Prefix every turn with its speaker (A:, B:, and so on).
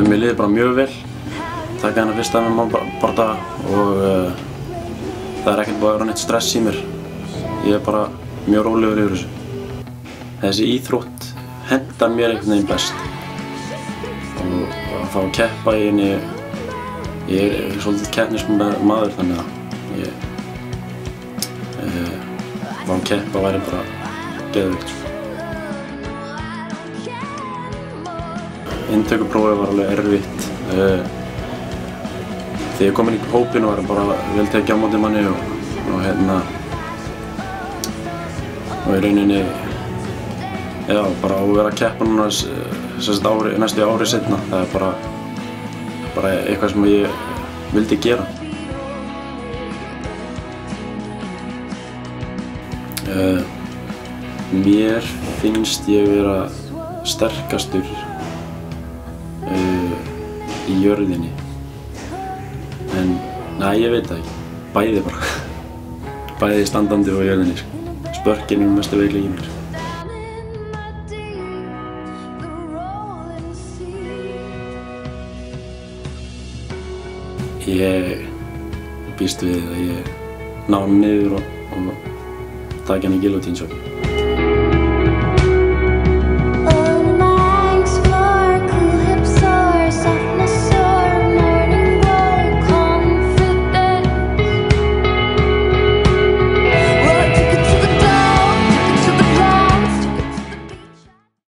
A: Mér líður bara mjög vel. Taka þennan fyrsta MMA-bardaga og það er ekkert búið að vera neitt stress í mér. Ég er bara mjög rólegur yfir þessu. Þessi íþrótt hentar mér einhvern veginn best. Og að fá að keppa í henni, ég er svolítið keppnismadur þannig að ég fá að keppa væri bara geðveikt. Inntökuprófið var alveg erfitt. Þegar ég kom inn í hópinn var bara vel tekið á móti manni og í rauninni, já, bara að vera að keppa núna næstu ári seinna. Það er bara eitthvað sem ég vildi gera. Mér finnst ég vera sterkastur í jörðinni. En, ég veit það ekki. Bæði bara. Bæði standandi og í jörðinni. Spörkin er mestu veikleiki mér. Ég býst við að ég ná hann niður og taki hann í giljótínshögg.